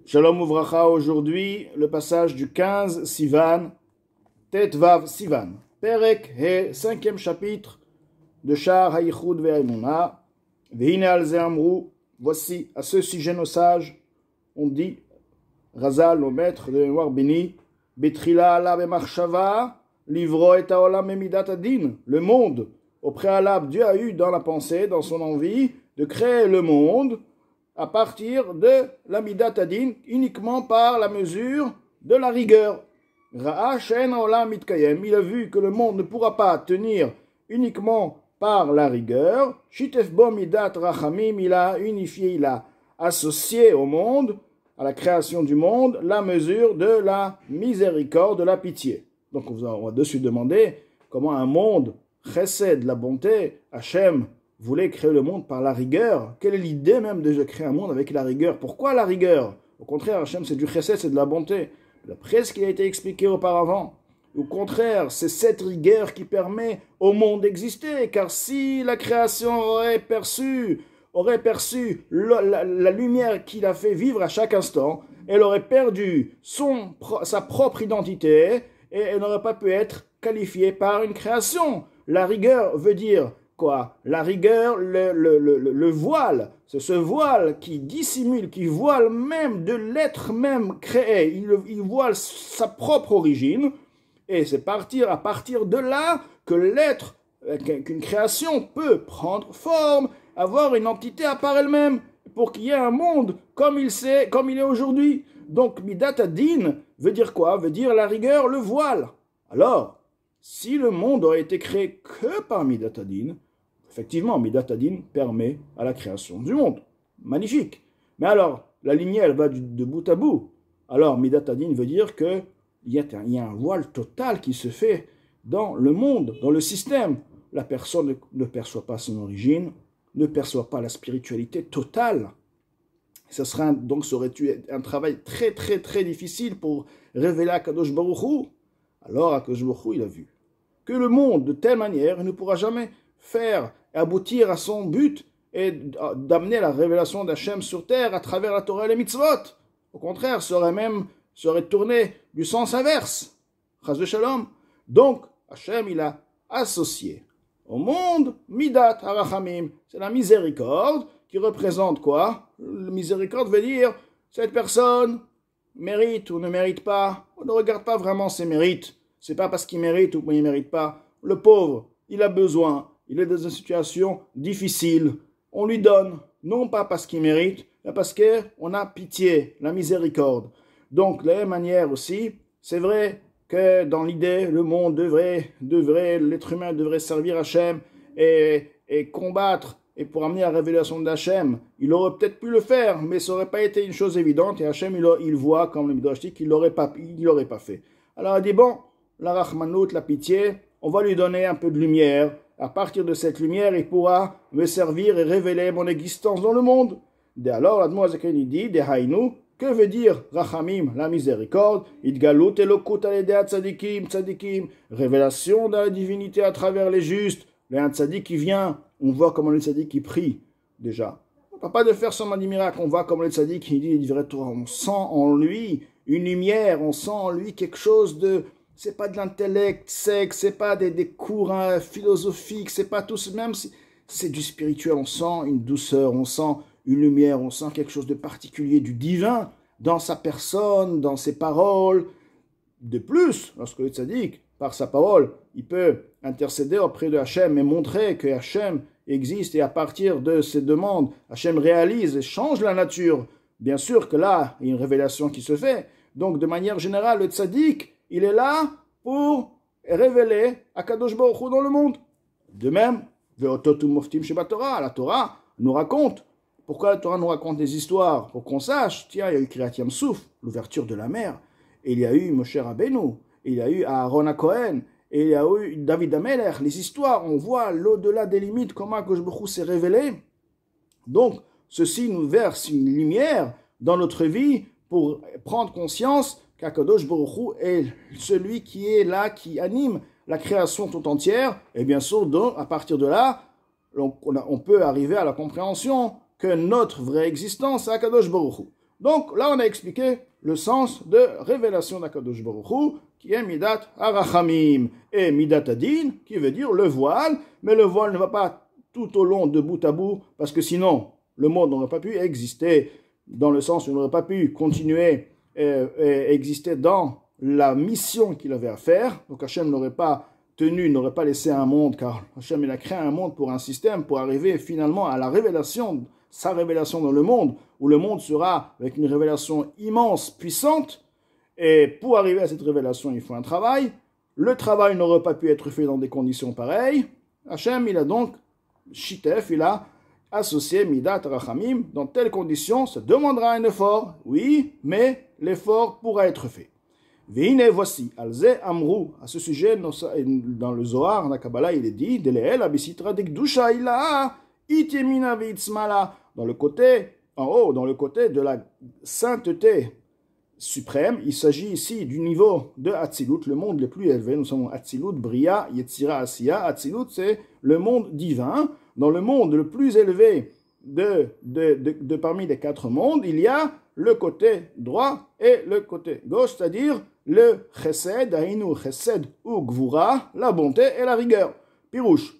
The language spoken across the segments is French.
Shalom Uvracha, aujourd'hui, le passage du 15 Sivan, Tetvav Sivan. Perek He, 5e chapitre de Shar Hayichud Ve'aimuna. Vehine al ze amrou, voici, à ce sujet nos sages, on dit, Razal, le maître de mémoire béni, Betrila ala bemachshava, livro et haolam emidat adin. Le monde, au préalable, Dieu a eu dans la pensée, dans son envie, de créer le monde, à partir de la midat adin, uniquement par la mesure de la rigueur. Ra'a she'en ha'olam mitkayem, il a vu que le monde ne pourra pas tenir uniquement par la rigueur. Shitef bo midat rachamim, il a unifié, il a associé au monde, à la création du monde, la mesure de la miséricorde, de la pitié. Donc on va dessus demander comment un monde, chesed, la bonté, Hachem voulait créer le monde par la rigueur. Quelle est l'idée même de créer un monde avec la rigueur? Pourquoi la rigueur? Au contraire, Hachem, c'est du chesed, c'est de la bonté. D'après ce qui a été expliqué auparavant, au contraire, c'est cette rigueur qui permet au monde d'exister. Car si la création aurait perçu la lumière qu'il a fait vivre à chaque instant, elle aurait perdu sa propre identité et elle n'aurait pas pu être qualifiée par une création. La rigueur veut dire quoi? La rigueur, le voile, c'est ce voile qui dissimule, qui voile même de l'être même créé. Il voile sa propre origine et c'est à partir de là que l'être, qu'une création peut prendre forme, avoir une entité à part elle-même, pour qu'il y ait un monde comme il est aujourd'hui. Donc, midat adin veut dire quoi? Veut dire la rigueur, le voile. Alors, si le monde aurait été créé que par midat adin, effectivement, midat adin permet à la création du monde. Magnifique. Mais alors, la lignée, elle va de bout à bout. Alors, midat adin veut dire qu'il y a un voile total qui se fait dans le monde, dans le système. La personne ne perçoit pas son origine, ne perçoit pas la spiritualité totale. Ça aurait été un travail très très très difficile pour révéler à Kadosh Baruch Hu. Alors Kadosh Baruch Hu, il a vu que le monde, de telle manière, il ne pourra jamais faire aboutir à son but et d'amener la révélation d'Hachem sur terre à travers la Torah et les mitzvot. Au contraire, ça aurait tourné du sens inverse. Chas de Shalom. Donc, Hachem, il a associé au monde, midat harachamim, c'est la miséricorde qui représente quoi? La miséricorde veut dire cette personne mérite ou ne mérite pas. On ne regarde pas vraiment ses mérites. C'est pas parce qu'il mérite ou qu'il ne mérite pas. Le pauvre, il a besoin, il est dans une situation difficile. On lui donne, non pas parce qu'il mérite, mais parce qu'on a pitié, la miséricorde. Donc, de la même manière aussi, c'est vrai que dans l'idée, le monde l'être humain devrait servir Hachem et combattre, et pour amener la révélation d'Hachem, il aurait peut-être pu le faire, mais ça n'aurait pas été une chose évidente, et Hachem, il voit, comme le Midrash dit, qu'il l'aurait pas fait. Alors il dit, bon, la rachmanout, la pitié, on va lui donner un peu de lumière. À partir de cette lumière, il pourra me servir et révéler mon existence dans le monde. Et alors, l'Admor Zaken, il dit, Dehainu, que veut dire Rachamim, la miséricorde? Idgalut elokut aledea tzadikim, révélation de la divinité à travers les justes. Un tzadik qui vient, on voit comment le tzadik qui prie, déjà. On ne parle pas de faire seulement des miracles, on voit comme le tzadik qui dit, on sent en lui une lumière, on sent en lui quelque chose de... C'est pas de l'intellect sec, c'est pas des cours philosophiques, c'est pas tout, même si c'est du spirituel, on sent une douceur, on sent une lumière, on sent quelque chose de particulier, du divin, dans sa personne, dans ses paroles. De plus, lorsque le tzaddik, par sa parole, il peut intercéder auprès de Hachem et montrer que Hachem existe, et à partir de ses demandes, Hachem réalise et change la nature. Bien sûr que là, il y a une révélation qui se fait. Donc, de manière générale, le tzaddik, il est là pour révéler Akadosh Baruch Hu dans le monde. De même, la Torah nous raconte. Pourquoi la Torah nous raconte des histoires? Pour qu'on sache, tiens, il y a eu Kriyat Yam Souf, l'ouverture de la mer, et il y a eu Moshe Rabbeinu, et il y a eu Aaron HaKohen, et il y a eu David HaMelech. Les histoires, on voit l'au-delà des limites, comment Akadosh Baruch Hu s'est révélé. Donc, ceci nous verse une lumière dans notre vie pour prendre conscience qu'Akadosh Baruch Hu est celui qui est là, qui anime la création tout entière, et bien sûr, à partir de là, on peut arriver à la compréhension que notre vraie existence, c'est Akadosh Baruch Hu. Donc là, on a expliqué le sens de révélation d'Akadosh Baruch Hu, qui est Midat Harachamim, et Midat Adin, qui veut dire le voile, mais le voile ne va pas tout au long de bout à bout, parce que sinon, le monde n'aurait pas pu exister, dans le sens où il n'aurait pas pu continuer et exister dans la mission qu'il avait à faire. Donc Hachem n'aurait pas laissé un monde, car Hachem il a créé un monde pour un système, pour arriver finalement à la révélation, sa révélation dans le monde, où le monde sera avec une révélation immense, puissante, et pour arriver à cette révélation, il faut un travail. Le travail n'aurait pas pu être fait dans des conditions pareilles. Hachem, il a donc, Shitef, il a associé Midat Rachamim, dans telles conditions, ça demandera un effort, oui, mais l'effort pourra être fait. Veine, voici, Alze Amrou, à ce sujet, dans le Zohar, dans la Kabbalah, il est dit, Deleel abisitra dekdusha ila itemina veitzmala, dans le côté, en haut, dans le côté de la sainteté suprême, il s'agit ici du niveau de Hatzilut, le monde le plus élevé. Nous sommes Hatzilut, Bria, Yetzira, Asiya. Hatzilut, c'est le monde divin. Dans le monde le plus élevé de parmi les 4 mondes, il y a le côté droit et le côté gauche, c'est-à-dire le Chesed, Ainu, Chesed ou Gvura, la bonté et la rigueur. Pirouche,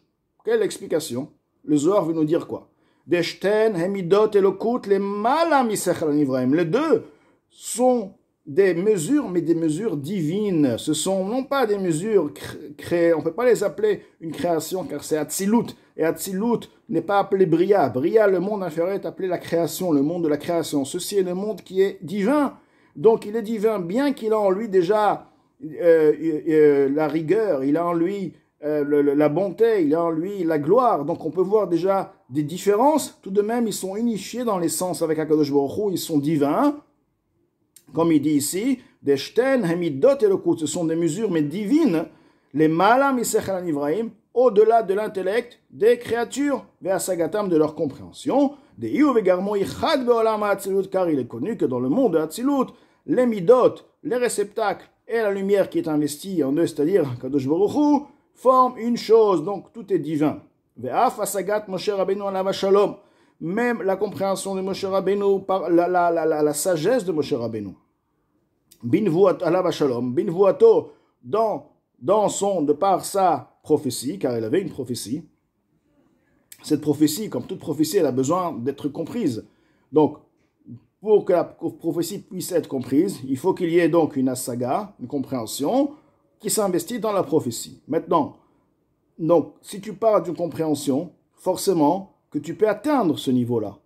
quelle explication? Le Zohar veut nous dire quoi? Deshten, Hemidot, Elokut, les Malam, les deux sont des mesures, mais des mesures divines. Ce sont non pas des mesures créées, on ne peut pas les appeler une création, car c'est Hatzilut. Et Hatzilut n'est pas appelé Bria. Bria, le monde inférieur, est appelé la création, le monde de la création. Ceci est le monde qui est divin. Donc il est divin, bien qu'il a en lui déjà la rigueur, il a en lui la bonté, il a en lui la gloire. Donc on peut voir déjà des différences. Tout de même, ils sont unifiés dans l'essence avec HaKadosh Baruch Hu, ils sont divins. Comme il dit ici, des shten, hamidot et le coup, ce sont des mesures mais divines, les malam isechel anivraim, au-delà de l'intellect des créatures, vers sagatam de leur compréhension, des iou vegarmo ichad beolam ha'atzilut, car il est connu que dans le monde de Hatzilut, les midot, les réceptacles et la lumière qui est investie en eux, c'est-à-dire Kadosh Baruch Hu, forment une chose, donc tout est divin. Ve'af asagat Moshe Rabbeinu alav shalom, même la compréhension de Moshe Rabbeinu, par la sagesse de Moshe Rabbeinu. Binvuat alav shalom, binvuato de par sa prophétie, car elle avait une prophétie. Cette prophétie, comme toute prophétie, elle a besoin d'être comprise. Donc, pour que la prophétie puisse être comprise, il faut qu'il y ait donc une asaga, une compréhension, qui s'investit dans la prophétie. Maintenant, donc, si tu parles d'une compréhension, forcément que tu peux atteindre ce niveau-là.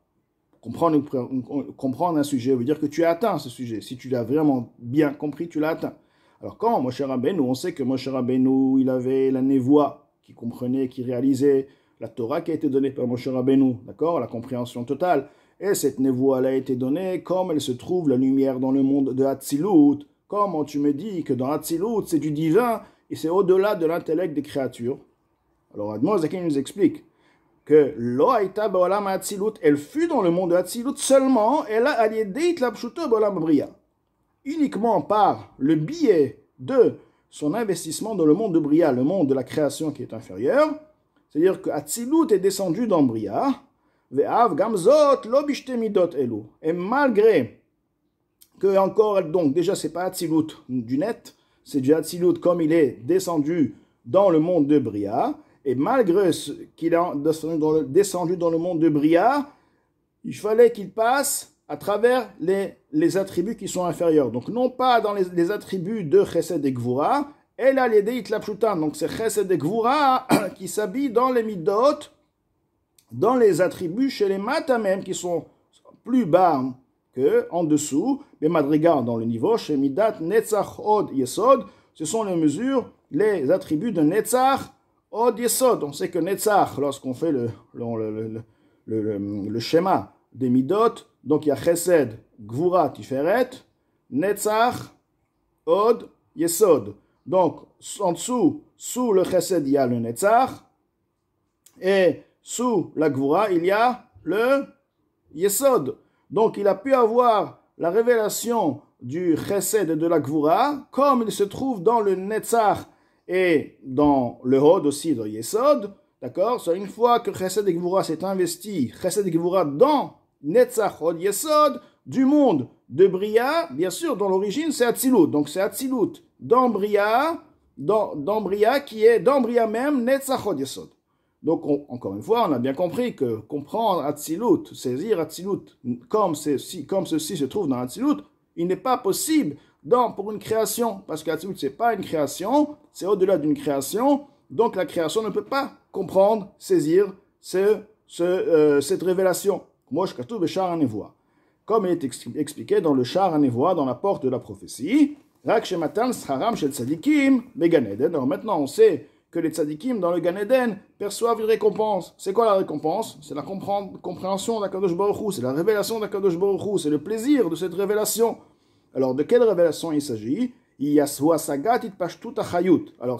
Comprendre un sujet veut dire que tu as atteint ce sujet. Si tu l'as vraiment bien compris, tu l'as atteint. Alors quand Moshe Rabbeinu, on sait que Moshe Rabbeinu, il avait la névoie qui comprenait, qui réalisait la Torah qui a été donnée par Moshe Rabbeinu, d'accord, la compréhension totale. Et cette névoie, elle a été donnée comme elle se trouve la lumière dans le monde de Hatzilut. Comment tu me dis que dans Hatzilut, c'est du divin et c'est au-delà de l'intellect des créatures. Alors Admor Zaken nous explique que Lo Haïta Ba'olam Hatzilut, elle fut dans le monde de Hatzilut seulement, elle a aliédé Itlapshuto Ba'olam Bria. Uniquement par le biais de son investissement dans le monde de Bria, le monde de la création qui est inférieur, c'est-à-dire que Hatzilut est descendu dans Bria, Ve'av Gamzot Lo Bishte Midot Elu. Et malgré que encore, donc déjà c'est pas Hatzilut du net, c'est du Hatzilut comme il est descendu dans le monde de Bria, et malgré qu'il est descendu dans le monde de Bria, il fallait qu'il passe à travers les attributs qui sont inférieurs. Donc non pas dans les attributs de Chesed et Gvura, elle a l'idée Itlapshutan. Donc c'est Chesed et Gvura qui s'habillent dans les midot, dans les attributs chez les matamem qui sont plus bas que en dessous, les madrigas dans le niveau, chez Midat Netzach Od Yesod, ce sont les mesures, les attributs de Netzach Od Yesod. On sait que Netzach, lorsqu'on fait le schéma des midot, donc il y a Chesed, Gvura, Tiferet, Netzach, Od, Yesod. Donc en dessous, sous le Chesed, il y a le Netzach, et sous la Gvura, il y a le Yesod. Donc il a pu avoir la révélation du Chesed et de la Gvura, comme il se trouve dans le Netzach et dans le Hod aussi de Yesod. D'accord? C'est une fois que Chesed et Gvura s'est investi, Chesed et Gvura dans Netzach Hod Yesod, du monde de Bria, bien sûr, dans l'origine, c'est Atzilut. Donc, c'est Atzilut dans Bria qui est dans Bria même, Netzachot Yesod. Donc, encore une fois, on a bien compris que comprendre Atzilut, saisir Atzilut, comme ceci se trouve dans Atzilut, il n'est pas possible pour une création, parce qu'Atzilut, ce n'est pas une création, c'est au-delà d'une création, donc la création ne peut pas comprendre, saisir cette révélation. Comme il est expliqué dans le Sha'ar HaNevoah, dans la porte de la prophétie, alors maintenant, on sait que les tzadikim dans le Gan Eden perçoivent une récompense. C'est quoi la récompense? C'est la compréhension d'Akadosh Baruch Hu, c'est la révélation d'Akadosh Baruch Hu, c'est le plaisir de cette révélation. Alors, de quelle révélation il s'agit? Alors,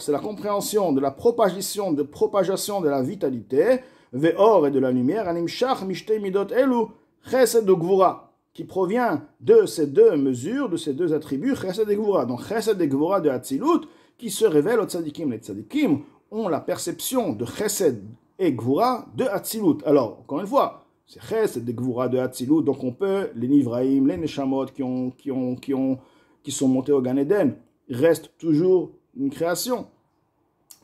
c'est la compréhension de la propagation de la vitalité, ve'or et de la lumière, animshach mishte midot elu, chesed de gvura, qui provient de ces deux mesures, de ces deux attributs, chesed et gvura. Donc, chesed et gvura de Hatzilut, qui se révèlent aux tzadikim. Les tzadikim ont la perception de chesed et gvura de Hatzilut. Alors, encore une fois, c'est chesed et gvura de Hatzilut, donc on peut, les nivraïm, les neshamot qui sont montés au Gan Eden, restent toujours une création.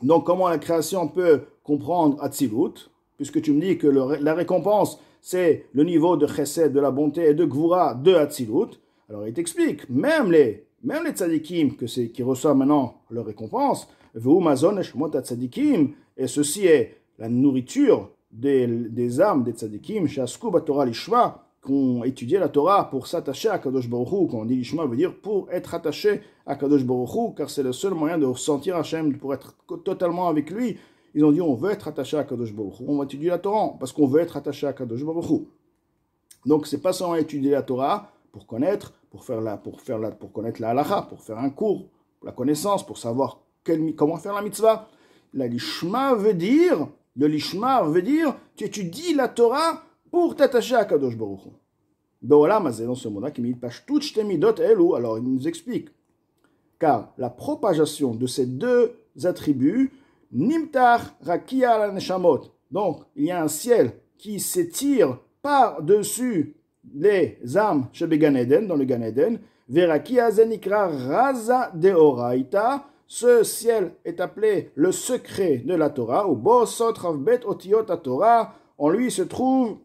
Donc, comment la création peut comprendre Hatzilut, puisque tu me dis que la récompense, c'est le niveau de chesed, de la bonté et de gvura de Hatzilut. Alors, il t'explique, même les tzadikim qui reçoivent maintenant leur récompense, et ceci est la nourriture des âmes des tzadikim, qui ont étudié la Torah pour s'attacher à Kadosh Baruch Hu. Quand on dit lishma, veut dire pour être attaché à Kadosh Baruch Hu, car c'est le seul moyen de ressentir Hashem, pour être totalement avec lui. Ils ont dit on veut être attaché à Kadosh Baruch Hu, on va étudier la Torah parce qu'on veut être attaché à Kadosh Baruch Hu. Donc c'est pas seulement étudier la Torah pour connaître, pour connaître la halacha, pour faire un cours, la connaissance, pour savoir comment faire la mitzvah. Le lishma veut dire, tu étudies la Torah pour t'attacher à Kadosh Baruch Hu. Dans ce monde-là, alors il nous explique, car la propagation de ces deux attributs, nimtar rakia la neshamot, donc il y a un ciel qui s'étire par-dessus les âmes chez Gan Eden, dans le Gan Eden, verakia zenikra raza deoraita, ce ciel est appelé le secret de la Torah, ou bo sot ravbet otiot Torah, en lui se trouve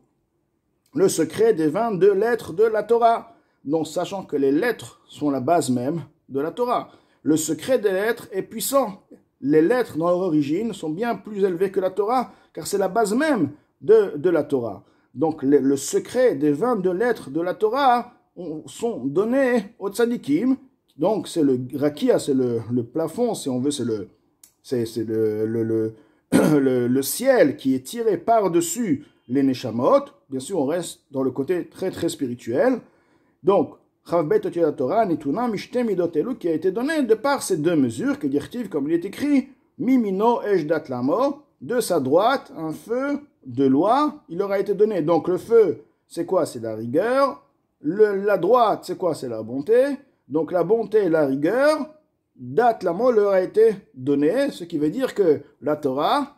le secret des 22 lettres de la Torah. Donc, sachant que les lettres sont la base même de la Torah. Le secret des lettres est puissant. Les lettres, dans leur origine, sont bien plus élevées que la Torah, car c'est la base même de la Torah. Donc, le secret des 22 lettres de la Torah sont donnés aux tzadikim. Donc, c'est le rakia, c'est le plafond, si on veut, c'est le ciel qui est tiré par-dessus les neshamot. Bien sûr, on reste dans le côté très très spirituel. Donc, Chavbet Otiot Torah Nituna Mishte Midot Elu, qui a été donné de par ces deux mesures, que dirtiv, comme il est écrit, Mimino Ejdat Lamo, de sa droite, un feu de loi, il leur a été donné. Donc, le feu, c'est quoi? C'est la rigueur. La droite, c'est quoi? C'est la bonté. Donc, la bonté et la rigueur, Dat Lamo leur a été donné, ce qui veut dire que la Torah,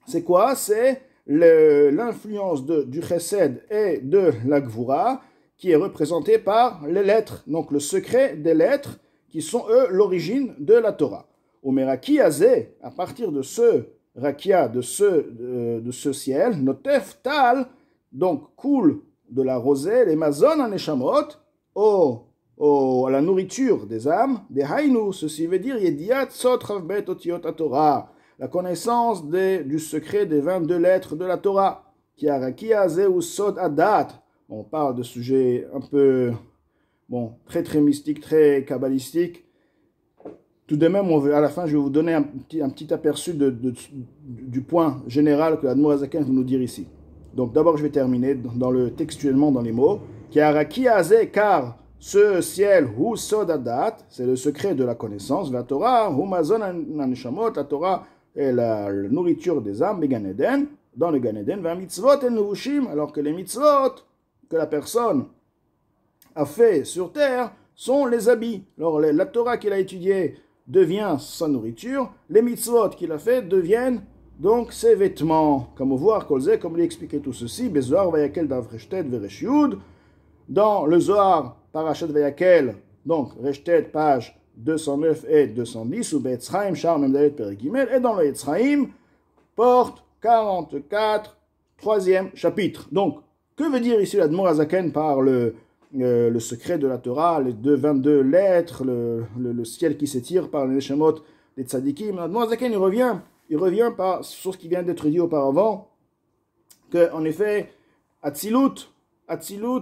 c'est quoi? C'est l'influence du chesed et de la gvura qui est représentée par les lettres. Donc le secret des lettres qui sont eux l'origine de la Torah. Au meraki azé, à partir de ce rakia, de ce ciel, notef tal, donc coule de la rosée, les mazon en neshamot, à la nourriture des âmes, des haïnu, ceci veut dire yediat sot ravbet otiot Torah, la connaissance du secret des 22 lettres de la Torah, qui a rakia zeu sod adat. On parle de sujets un peu, très très mystiques, très kabbalistiques. Tout de même, à la fin, je vais vous donner un petit aperçu du point général que l'Admor Hazaken veut nous dire ici. Donc d'abord, je vais terminer textuellement dans les mots. Qui a rakia zé, car ce ciel, hu sod adat, c'est le secret de la connaissance. La Torah, hu mazon aneshamot, la Torah est la nourriture des âmes, les Gan Eden, dans le Gan Eden, va mitzvot et nevushim, alors que les mitzvot que la personne a fait sur terre sont les habits. Alors la Torah qu'il a étudiée devient sa nourriture, les mitzvot qu'il a fait deviennent donc ces vêtements, comme on voit, comme il expliqué tout ceci, Bezoar Vayakel d'Avreshtet Vereshiud, dans le Zohar, Parashat Vayakel, donc Reshtet, page 209 et 210, ou Be'etzraim, Shar Memdalet Perigimel, et dans le Etzraim, porte 44, troisième chapitre. Donc, que veut dire ici l'Admor Azaken par le secret de la Torah, les 22 lettres, le ciel qui s'étire par les Neshamot des Tzadikim? L'Admor Azaken, il revient sur ce qui vient d'être dit auparavant, qu'en effet, Atzilut,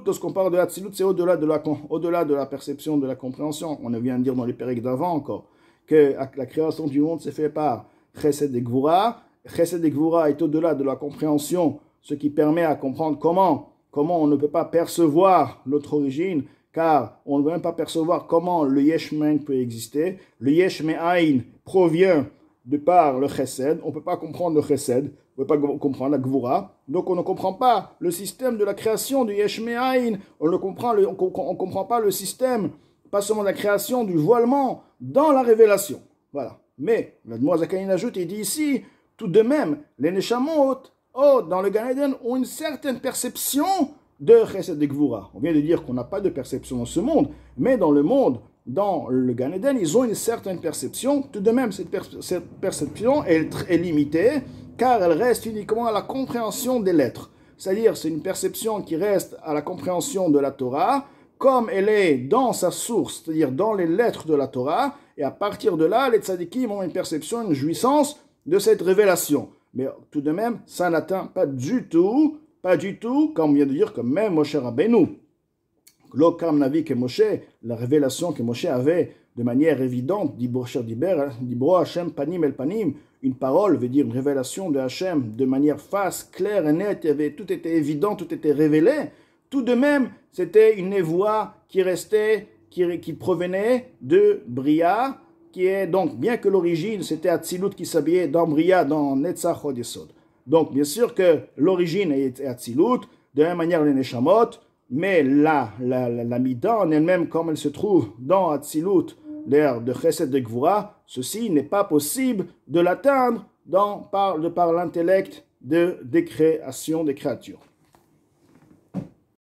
lorsqu'on parle de Atzilut, c'est au-delà de la perception, de la compréhension. On vient de dire dans les périques d'avant encore, que la création du monde s'est faite par Chesed et Gvura. Chesed et Gvura est au-delà de la compréhension, ce qui permet à comprendre comment on ne peut pas percevoir notre origine, car on ne peut même pas percevoir comment le Yesh Me'ain peut exister. Le Yesh Me'ain provient de par le Chesed. On ne peut pas comprendre le Chesed, on ne peut pas comprendre la Gvura. Donc on ne comprend pas le système de la création du Yesh Me'ain. On ne comprend pas le système, pas seulement de la création, du voilement dans la révélation. Voilà. Mais l'Admor Azaken ajoute, il dit ici, tout de même, les Neshamot, dans le Gan Eden, ont une certaine perception de Chesed et Gvura. On vient de dire qu'on n'a pas de perception dans ce monde, mais dans le monde, dans le Gan Eden, ils ont une certaine perception. Tout de même, cette perception est limitée, car elle reste uniquement à la compréhension des lettres. C'est-à-dire, c'est une perception qui reste à la compréhension de la Torah, comme elle est dans sa source, c'est-à-dire dans les lettres de la Torah, et à partir de là, les tzadikim ont une perception, une jouissance de cette révélation. Mais tout de même, ça n'atteint pas du tout, comme on vient de dire, comme même Moshe Rabbeinu. L'Okam Navi que Moshe, la révélation que Moshe avait de manière évidente, Dibro Hashem Panim El Panim, une parole veut dire une révélation de Hashem de manière face, claire et nette, tout était évident, tout était révélé. Tout de même, c'était une voix qui restait, qui provenait de Bria, qui est donc, bien que l'origine, c'était Atzilut qui s'habillait dans Bria, dans Netzach Hod Yesod. Donc, bien sûr que l'origine est Atzilut, de la même manière les Neshamot, mais la Mida en elle-même, comme elle se trouve dans Atzilut, l'ère de Chesed de Gvura, ceci n'est pas possible de l'atteindre par l'intellect de décréation des créatures.